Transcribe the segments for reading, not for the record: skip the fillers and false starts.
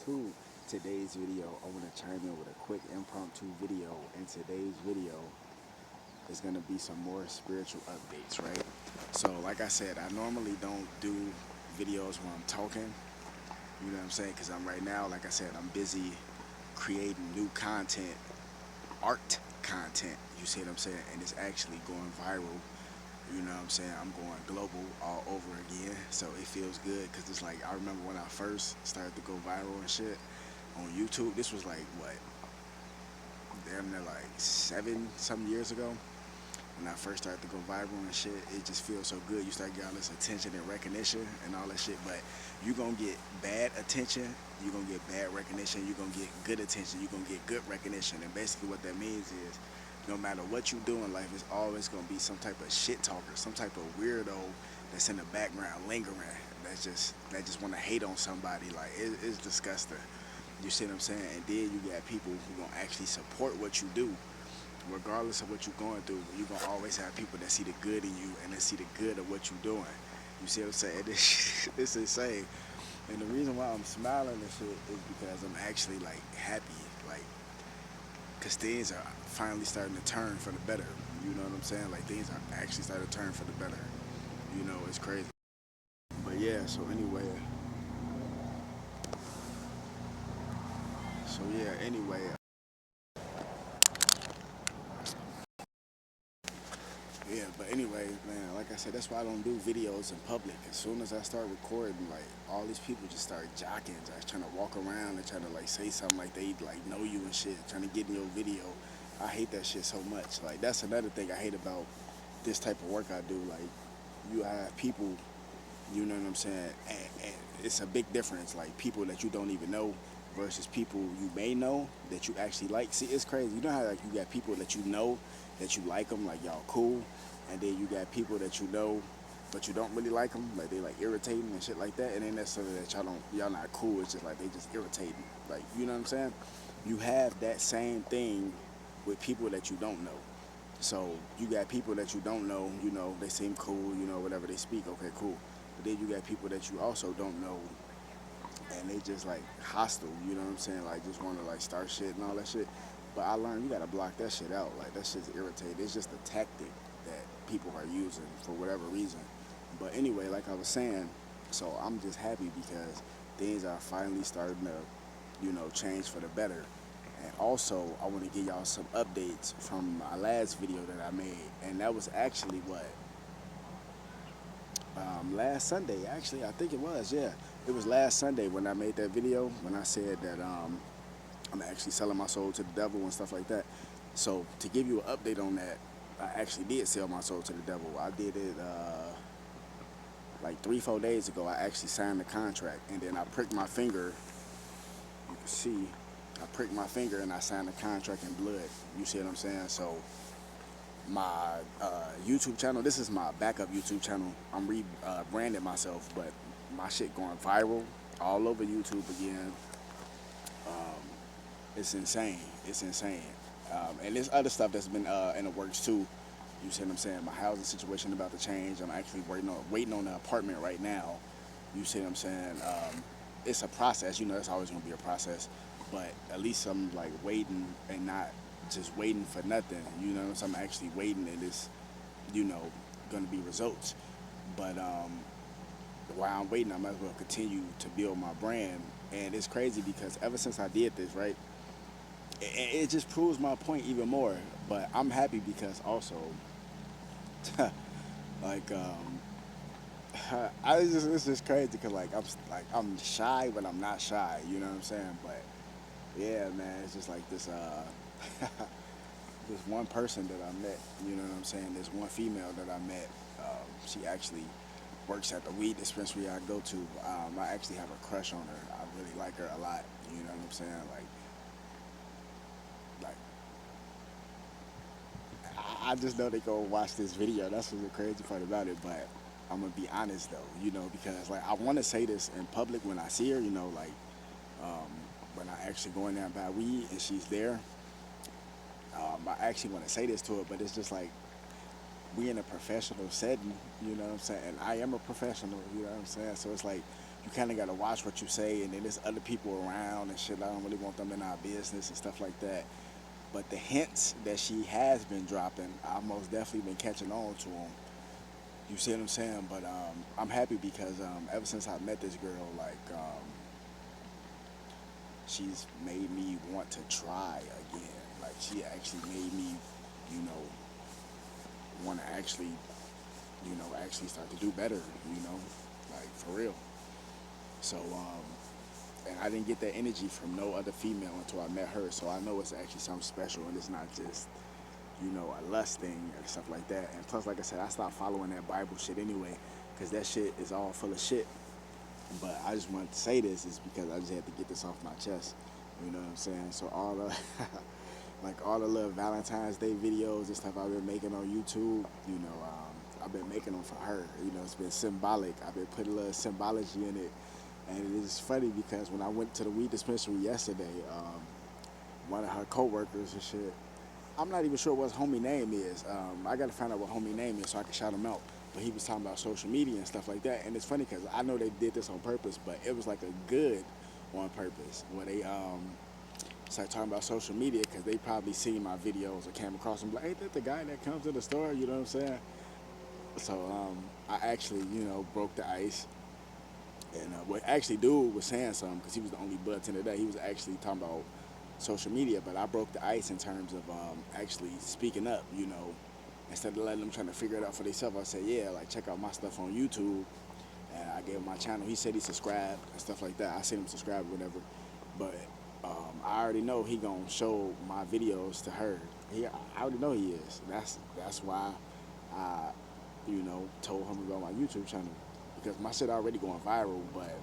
to today's video. I want to chime in with a quick impromptu video. And today's video is going to be some more spiritual updates, right? So, like I said, I normally don't do videos when I'm talking, you know what I'm saying? Because I'm right now, like I said, I'm busy creating new content, art content, you see what I'm saying? And it's actually going viral. You know what I'm saying? I'm going global all over again. So it feels good because it's like, I remember when I first started to go viral and shit on YouTube. This was like, what, damn near like 7 some years ago. When I first started to go viral and shit, it just feels so good. You start getting all this attention and recognition and all that shit. But you're going to get bad attention. You're going to get bad recognition. You're going to get good attention. You're going to get good recognition. And basically what that means is, no matter what you do in life, it's always gonna be some type of shit talker, some type of weirdo that's in the background lingering. That just want to hate on somebody. Like it's disgusting. You see what I'm saying? And then you got people who gonna actually support what you do, regardless of what you're going through. You're gonna always have people that see the good in you and that see the good of what you're doing. You see what I'm saying? This is insane. And the reason why I'm smiling and shit is because I'm actually like happy, like, because things are finally starting to turn for the better. You know what I'm saying? Like things are actually starting to turn for the better. You know, it's crazy. But yeah, anyway, yeah, but anyway, man, like I said, that's why I don't do videos in public. As soon as I start recording, like all these people just start jocking, just trying to walk around and trying to like say something like they like know you and shit, trying to get in your video. I hate that shit so much. Like that's another thing I hate about this type of work I do. Like you have people, you know what I'm saying, and it's a big difference. Like people that you don't even know versus people you may know that you actually like. See, it's crazy. You know how like you got people that you know that you like them, like y'all cool, and then you got people that you know but you don't really like them, like they like irritating and shit like that. And then that's something that y'all not cool. It's just like they just irritating. Like you know what I'm saying? You have that same thing with people that you don't know. So you got people that you don't know, you know, they seem cool, you know, whatever they speak, okay, cool. But then you got people that you also don't know, and they just like hostile, you know what I'm saying? Like just want to like start shit and all that shit. But I learned you gotta block that shit out. Like that shit's irritating. It's just a tactic that people are using for whatever reason. But anyway, like I was saying, so I'm just happy because things are finally starting to, you know, change for the better. And also, I want to give y'all some updates from my last video that I made, and that was actually what, last Sunday. Actually, I think it was. Yeah, it was last Sunday when I made that video when I said that I'm actually selling my soul to the devil and stuff like that. So to give you an update on that, I actually did sell my soul to the devil. I did it like 3, 4 days ago. I actually signed the contract, and then I pricked my finger. You can see, I pricked my finger and I signed the contract in blood. You see what I'm saying? So my YouTube channel, this is my backup YouTube channel. I'm rebranding myself, but my shit going viral all over YouTube again. It's insane. It's insane. And there's other stuff that's been in the works too. You see what I'm saying? My housing situation about to change. I'm actually waiting on the apartment right now. You see what I'm saying? It's a process. You know, it's always gonna be a process. But at least I'm like waiting and not just waiting for nothing. You know, so I'm actually waiting, and it's, you know, gonna be results. But while I'm waiting, I might as well continue to build my brand. And it's crazy because ever since I did this, right, it just proves my point even more. But I'm happy because also, like, it's just crazy because I'm shy, but I'm not shy. You know what I'm saying? But yeah, man, it's just like this this one person that I met. You know what I'm saying? This one female that I met. She actually works at the weed dispensary I go to. I actually have a crush on her. I really like her a lot. You know what I'm saying? Like I just know they go watch this video. That's what's the crazy part about it. But I'm gonna be honest though, you know, because like I want to say this in public when I see her, you know, like um, when I actually go in there and buy weed and she's there. I actually want to say this to her, but it's just like we in a professional setting, you know what I'm saying? And I am a professional, you know what I'm saying? So it's like you kind of got to watch what you say, and then there's other people around and shit. I don't really want them in our business and stuff like that. But the hints that she has been dropping, I've most definitely been catching on to them. You see what I'm saying? But I'm happy because ever since I met this girl, like she's made me want to try again. Like she actually made me, you know, want to actually, actually start to do better. Like for real. So and I didn't get that energy from no other female until I met her. So I know it's actually something special, and it's not just a lust thing and stuff like that. And plus, like I said, I stopped following that Bible shit anyway, because that shit is all full of shit. But I just wanted to say this is because I just had to get this off my chest. You know what I'm saying? So all the like all the little Valentine's Day videos and stuff I've been making on YouTube, I've been making them for her. It's been symbolic. I've been putting a little symbology in it. And it is funny because when I went to the weed dispensary yesterday, one of her coworkers and shit, I'm not even sure what his homie name is. I got to find out what homie name is so I can shout him out. But he was talking about social media and stuff like that. And it's funny because I know they did this on purpose, but it was like a good on purpose where they started talking about social media because they probably seen my videos or came across them like, ain't that the guy that comes to the store? You know what I'm saying? So I actually, broke the ice. And what actually dude was saying something because he was the only bartender there. He was actually talking about social media, but I broke the ice in terms of actually speaking up. Instead of letting them trying to figure it out for themselves, I said, yeah, like check out my stuff on YouTube. And I gave him my channel. He said he subscribed and stuff like that. I seen him subscribe or whatever. But I already know he gonna show my videos to her. I already know he is. That's why I, told him about my YouTube channel because my shit already going viral. But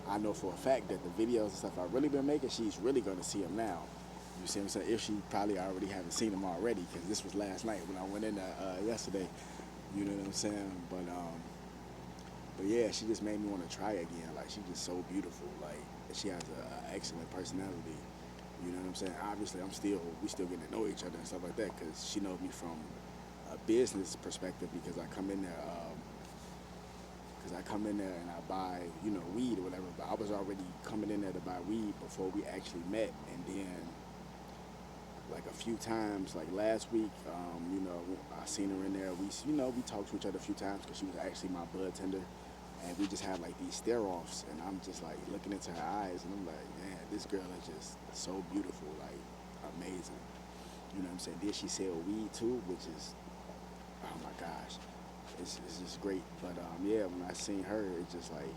I know for a fact that the videos and stuff I've really been making, she's really gonna see them now. You see what I'm saying? If she probably already haven't seen them already, because this was last night when I went in there yesterday. You know what I'm saying? But yeah, she just made me want to try again. Like she's just so beautiful. Like she has an excellent personality. You know what I'm saying? Obviously, we still getting to know each other and stuff like that because she knows me from a business perspective because I come in there. Because I come in there and I buy, weed or whatever. But I was already coming in there to buy weed before we actually met, and then like a few times, like last week, I seen her in there. We talked to each other a few times because she was actually my bud tender, and we just had like these stare-offs, and I'm just like looking into her eyes, and I'm like, man, this girl is just so beautiful, like amazing. You know what I'm saying? Then she sell weed too, which is, oh my gosh, it's just great. But yeah, when I seen her, it's just like,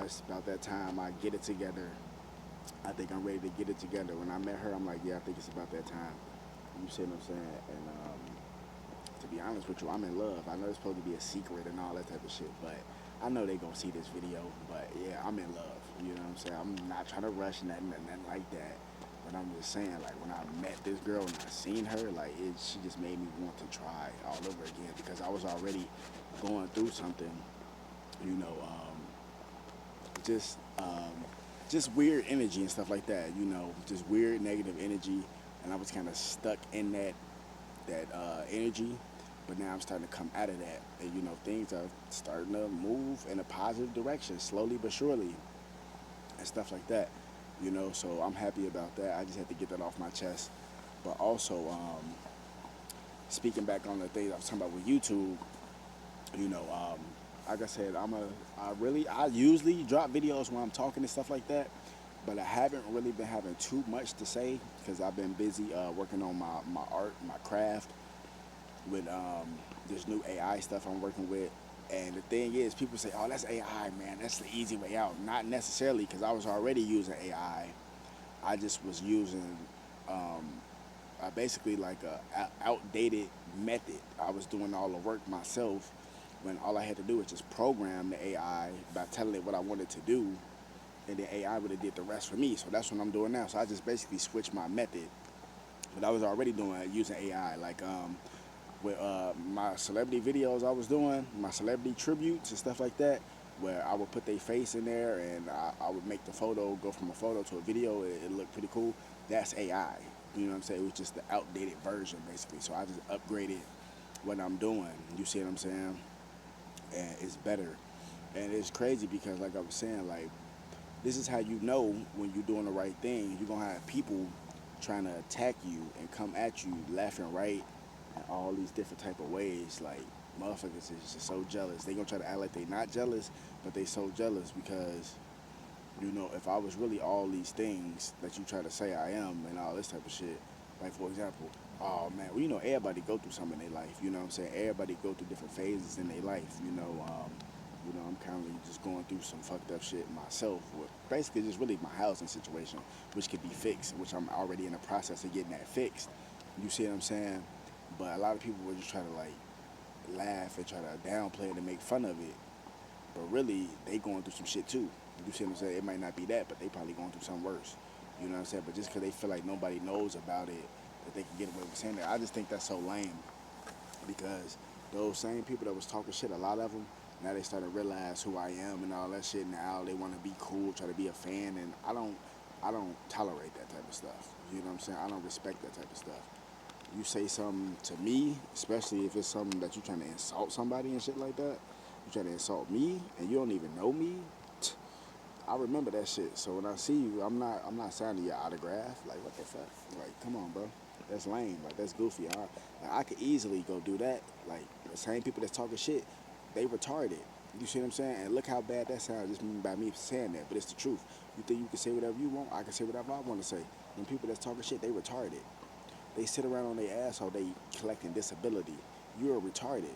it's about that time I get it together. I think I'm ready to get it together. When I met her, I'm like, yeah, I think it's about that time. You see what I'm saying? And to be honest with you, I'm in love. I know it's supposed to be a secret and all that type of shit, but I know they gonna see this video. But yeah, I'm in love. You know what I'm saying? I'm not trying to rush nothing like that. But I'm just saying, like when I met this girl and I seen her, like she just made me want to try all over again because I was already going through something, you know, just just weird energy and stuff like that, just weird negative energy, and I was kind of stuck in that energy, but now I'm starting to come out of that, and things are starting to move in a positive direction, slowly but surely, and stuff like that, so I'm happy about that. I just had to get that off my chest, but also speaking back on the things I was talking about with YouTube, you know, like I said, I usually drop videos when I'm talking and stuff like that, but I haven't really been having too much to say because I've been busy working on my art, my craft with this new AI stuff I'm working with. And the thing is, people say, oh, that's AI, man, that's the easy way out. Not necessarily, because I was already using AI. I just was using basically like a outdated method. I was doing all the work myself when all I had to do was just program the AI by telling it what I wanted to do, and the AI would have did the rest for me. So that's what I'm doing now. So I just basically switched my method, but I was already doing using AI, like with my celebrity videos I was doing, my celebrity tributes and stuff like that, where I would put their face in there and I would make the photo go from a photo to a video. It looked pretty cool. That's AI. You know what I'm saying? It was just the outdated version, basically. So I just upgraded what I'm doing. You see what I'm saying? And it's better. And it's crazy because, like I was saying, like this is how you know when you're doing the right thing. You're gonna have people trying to attack you and come at you left and right in all these different type of ways. Like motherfuckers is just so jealous. They gonna try to act like they not jealous, but they so jealous because if I was really all these things that you try to say I am and all this type of shit, like for example, oh man, well everybody go through something in their life. You know what I'm saying? Everybody go through different phases in their life. I'm currently just going through some fucked up shit myself. With basically just really my housing situation, which could be fixed, which I'm already in the process of getting that fixed. You see what I'm saying? But a lot of people would just try to like laugh and try to downplay it and make fun of it. But really, they going through some shit too. You see what I'm saying? It might not be that, but they probably going through something worse. You know what I'm saying? But just because they feel like nobody knows about it, that they can get away with saying that, I just think that's so lame. Because those same people that was talking shit, a lot of them, now they start to realize who I am and all that shit. Now they want to be cool, try to be a fan, and I don't tolerate that type of stuff. You know what I'm saying? I don't respect that type of stuff. You say something to me, especially if it's something that you're trying to insult somebody and shit like that. You try to insult me and you don't even know me. I remember that shit. So when I see you, I'm not signing your autograph. Like what the fuck? Like come on, bro. That's lame. Like that's goofy. I could easily go do that. Like the same people that's talking shit, they retarded. You see what I'm saying? And look how bad that sounds just by me saying that. But it's the truth. You think you can say whatever you want? I can say whatever I want to say. When people that's talking shit, they retarded. They sit around on their asshole, they collecting disability. You're retarded.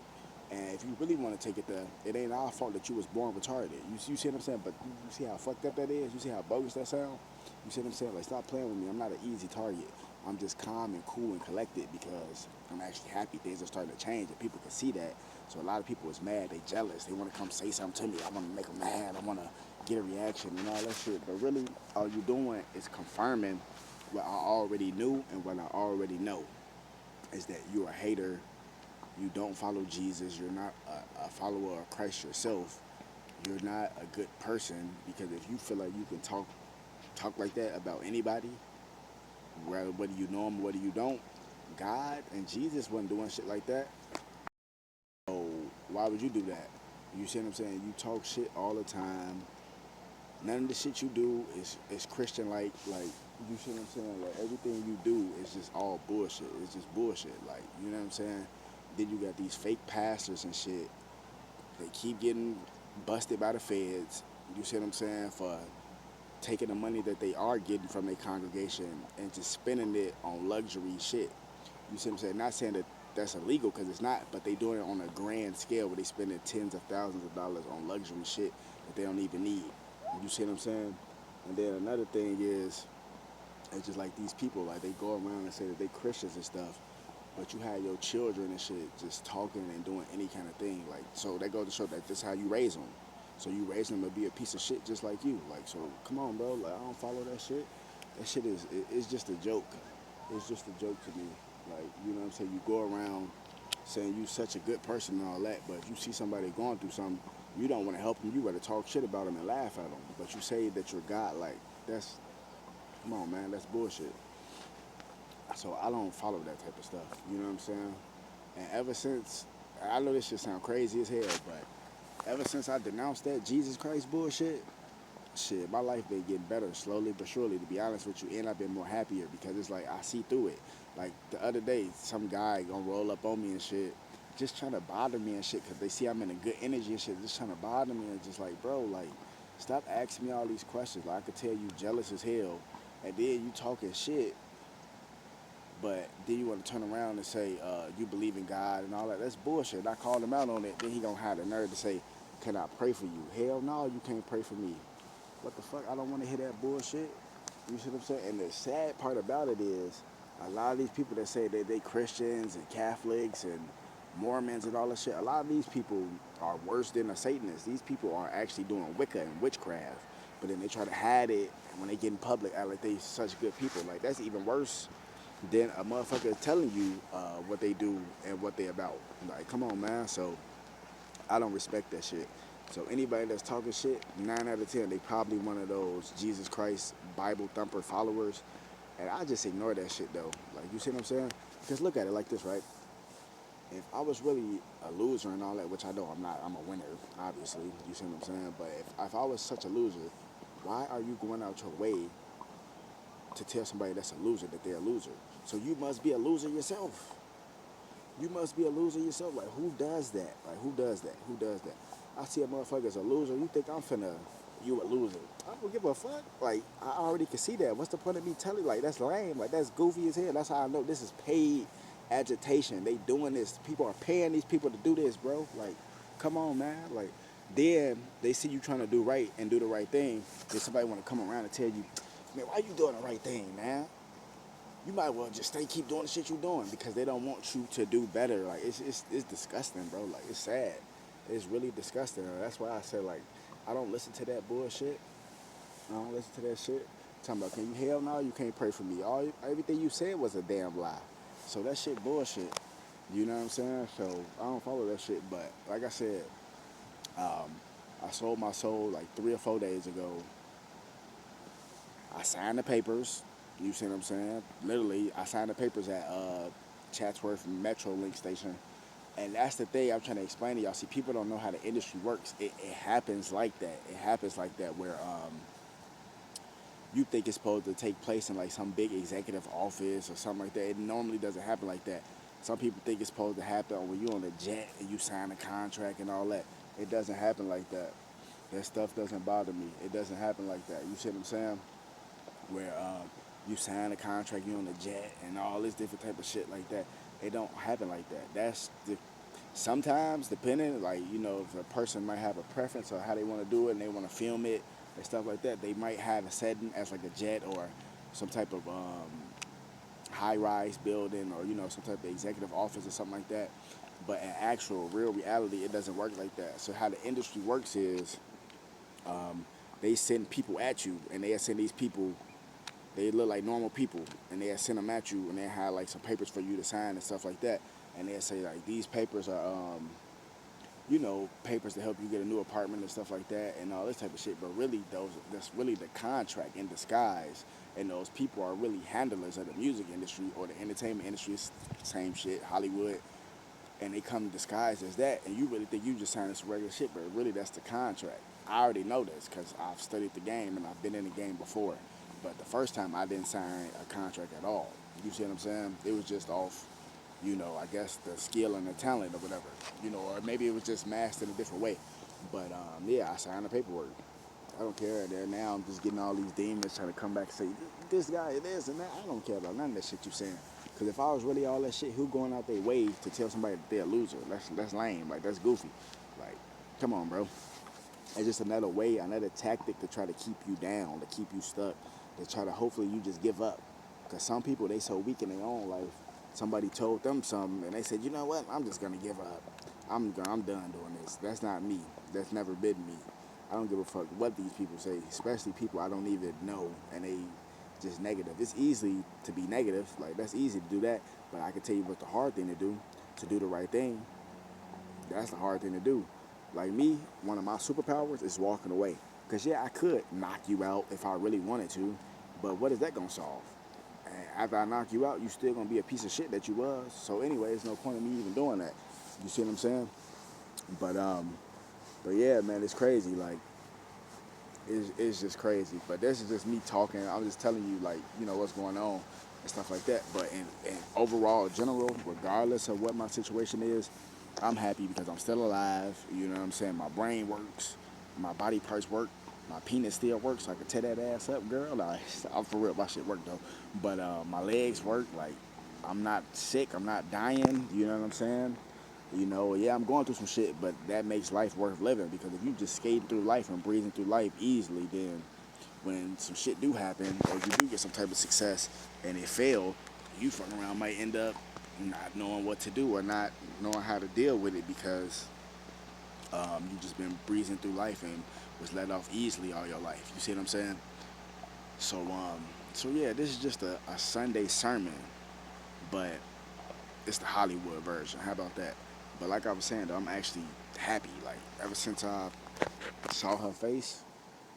And if you really want to take it there, it ain't our fault that you was born retarded. You see what I'm saying? But you see how fucked up that is? You see how bogus that sound? You see what I'm saying? Like, stop playing with me. I'm not an easy target. I'm just calm and cool and collected because I'm actually happy things are starting to change and people can see that. So a lot of people is mad. They jealous. They want to come say something to me. I want to make them mad. I want to get a reaction and all that shit. But really, all you doing is confirming what I already knew and what I already know is that you're a hater. You don't follow Jesus. You're not a follower of Christ yourself. You're not a good person because if you feel like you can talk like that about anybody, whether you know him or whether you don't, God and Jesus wasn't doing shit like that. So why would you do that? You see what I'm saying? You talk shit all the time. None of the shit you do is Christian like you see what I'm saying? Like everything you do is just all bullshit. It's just bullshit. Like, you know what I'm saying? Then you got these fake pastors and shit. They keep getting busted by the feds. You see what I'm saying? For taking the money that they are getting from their congregation and just spending it on luxury shit. You see what I'm saying? Not saying that that's illegal because it's not, but they doing it on a grand scale where they spending tens of thousands of dollars on luxury shit that they don't even need. You see what I'm saying? And then another thing is, it's just like these people, like they go around and say that they Christians and stuff, but you have your children and shit just talking and doing any kind of thing. Like, so that goes to show that this is how you raise them. So you raise them to be a piece of shit just like you. Like, so come on, bro. Like, I don't follow that shit. That shit it's just a joke. It's just a joke to me. Like, you know what I'm saying? You go around saying you such a good person and all that, but if you see somebody going through something, you don't want to help them. You rather talk shit about them and laugh at them. But you say that you're God. Like, come on, man. That's bullshit. So I don't follow that type of stuff. You know what I'm saying? And ever since, I know this shit sound crazy as hell, but ever since I denounced that Jesus Christ bullshit, shit, my life been getting better slowly but surely, to be honest with you, and I've been more happier because it's like I see through it. Like the other day, some guy gonna roll up on me and shit, just trying to bother me and shit because they see I'm in a good energy and shit, just trying to bother me and just like, bro, like, stop asking me all these questions. Like, I could tell you jealous as hell, and then you talking shit, but then you want to turn around and say you believe in God and all that. That's bullshit. And I called him out on it. Then he gonna have the nerve to say, "Can I pray for you?" Hell no, you can't pray for me. What the fuck? I don't want to hear that bullshit. You see what I'm saying? And the sad part about it is, a lot of these people that say that they Christians and Catholics and Mormons and all that shit, a lot of these people are worse than a Satanist. These people are actually doing Wicca and witchcraft, but then they try to hide it, and when they get in public, act like they such good people. Like, that's even worse than a motherfucker telling you what they do and what they about. Like, come on, man. So I don't respect that shit. So anybody that's talking shit, 9 out of 10, they probably one of those Jesus Christ Bible thumper followers. And I just ignore that shit though. Like, you see what I'm saying? Because look at it like this, right? if I was really a loser and all that, which I know I'm not, I'm a winner, obviously. You see what I'm saying? But if I was such a loser, why are you going out your way to tell somebody that's a loser that they're a loser? So you must be a loser yourself. You must be a loser yourself. Like, who does that? Like, who does that? Who does that? I see a motherfucker as a loser. You think I'm finna, you a loser? I don't give a fuck. Like, I already can see that. What's the point of me telling? Like, that's lame. Like, that's goofy as hell. That's how I know this is paid agitation. They doing this. People are paying these people to do this, bro. Like, come on, man. Like, then they see you trying to do right and do the right thing. Then somebody want to come around and tell you, man, why you doing the right thing, man? You might well just keep doing the shit you're doing because they don't want you to do better. Like it's disgusting, bro. Like it's sad. It's really disgusting. That's why I said like I don't listen to that bullshit. I don't listen to that shit. Talking about can you hell no you can't pray for me. Everything you said was a damn lie. So that shit bullshit. You know what I'm saying? So I don't follow that shit. But like I said, I sold my soul like 3 or 4 days ago. I signed the papers. You see what I'm saying? Literally, I signed the papers at Chatsworth Metro Link Station. And that's the thing I'm trying to explain to y'all. See, people don't know how the industry works. It happens like that. It happens like that where you think it's supposed to take place in like some big executive office or something like that. It normally doesn't happen like that. Some people think it's supposed to happen when you're on a jet and you sign a contract and all that. It doesn't happen like that. That stuff doesn't bother me. It doesn't happen like that. You see what I'm saying? Where you sign a contract, you on a jet, and all this different type of shit like that. It don't happen like that. That's the sometimes depending, like if a person might have a preference or how they want to do it, and they want to film it and stuff like that, they might have a setting as like a jet or some type of high-rise building or some type of executive office or something like that. But in actual, real reality, it doesn't work like that. So how the industry works is they send people at you, and they send these people they look like normal people, and they'll send them at you, and they have like some papers for you to sign and stuff like that. And they'll say like these papers are, papers to help you get a new apartment and stuff like that, and all this type of shit. But really, that's really the contract in disguise. And those people are really handlers of the music industry or the entertainment industry. Same shit, Hollywood. And they come disguised as that, and you really think you just signed this regular shit, but really that's the contract. I already know this because I've studied the game and I've been in the game before. But the first time I didn't sign a contract at all. You see what I'm saying? It was just off, I guess the skill and the talent or whatever, or maybe it was just masked in a different way. But yeah, I signed the paperwork. I don't care. And now I'm just getting all these demons trying to come back and say, this guy, this and that. I don't care about none of that shit you saying. Because if I was really all that shit, who going out their way to tell somebody that they're a loser? That's lame. Like, that's goofy. Like, come on, bro. It's just another way, another tactic to try to keep you down, to keep you stuck, to try to hopefully you just give up. Because some people, they so weak in their own life. Somebody told them something, and they said, you know what? I'm just going to give up. I'm done doing this. That's not me. That's never been me. I don't give a fuck what these people say, especially people I don't even know, and they just negative. It's easy to be negative. Like, that's easy to do that. But I can tell you what the hard thing to do the right thing. That's the hard thing to do. Like me, one of my superpowers is walking away. Because, yeah, I could knock you out if I really wanted to, but what is that going to solve? And after I knock you out, you still going to be a piece of shit that you was. So anyway, there's no point in me even doing that. You see what I'm saying? But, um, but yeah, man, it's crazy. Like, it's just crazy. But this is just me talking. I'm just telling you, like, what's going on and stuff like that. But in overall, general, regardless of what my situation is, I'm happy because I'm still alive. You know what I'm saying? My brain works. My body parts work. My penis still works, so I can tear that ass up, girl. Like, I'm for real. My shit work, though. But my legs work. Like, I'm not sick. I'm not dying. You know what I'm saying? Yeah, I'm going through some shit, but that makes life worth living because if you just skating through life and breathing through life easily, then when some shit do happen or you do get some type of success and it fail, you fucking around might end up not knowing what to do or not knowing how to deal with it because you just been breezing through life and was let off easily all your life. You see what I'm saying? So yeah, this is just a Sunday sermon, but it's the Hollywood version. How about that? But like I was saying, though, I'm actually happy. Like ever since I saw her face,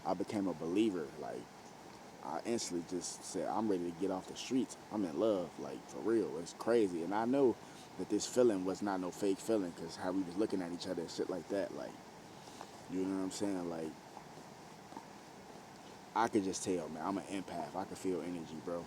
I became a believer. Like I instantly just said, I'm ready to get off the streets. I'm in love, like for real. It's crazy, and I know that this feeling was not no fake feeling, because how we was looking at each other and shit like that. Like, you know what I'm saying? Like, I could just tell, man. I'm an empath. I can feel energy, bro.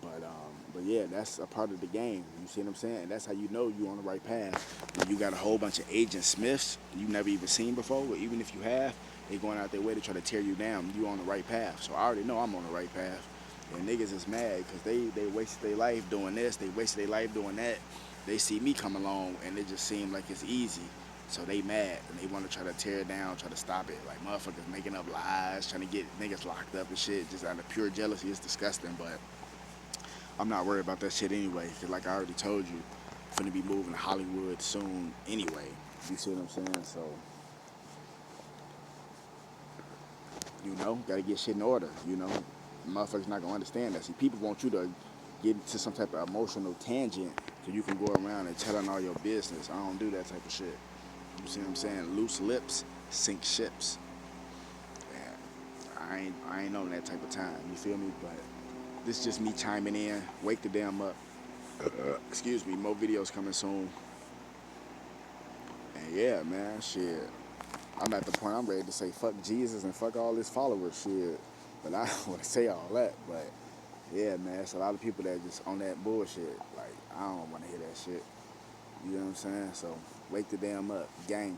But yeah, that's a part of the game. You see what I'm saying? And that's how you know you're on the right path. When you got a whole bunch of Agent Smiths you never even seen before, or even if you have, they going out their way to try to tear you down. You on the right path. So I already know I'm on the right path. And niggas is mad because they wasted their life doing this. They wasted their life doing that. They see me come along and it just seemed like it's easy. So they mad and they want to try to tear it down, try to stop it. Like motherfuckers making up lies, trying to get niggas locked up and shit, just out of pure jealousy. It's disgusting, but I'm not worried about that shit anyway. Cause like I already told you, I'm finna be moving to Hollywood soon anyway. You see what I'm saying? So, gotta get shit in order. Motherfuckers not gonna understand that. See, people want you to get into some type of emotional tangent so you can go around and telling all your business. I don't do that type of shit. You see what I'm saying? Loose lips sink ships. Yeah, I ain't on that type of time. You feel me? But this is just me chiming in. Wake the damn up. Excuse me. More videos coming soon. And yeah, man, shit. I'm at the point I'm ready to say fuck Jesus and fuck all his followers, shit. But I don't want to say all that. But yeah, man, it's a lot of people that just on that bullshit. Like, I don't want to hear that shit. You know what I'm saying? So, wake the damn up, gang.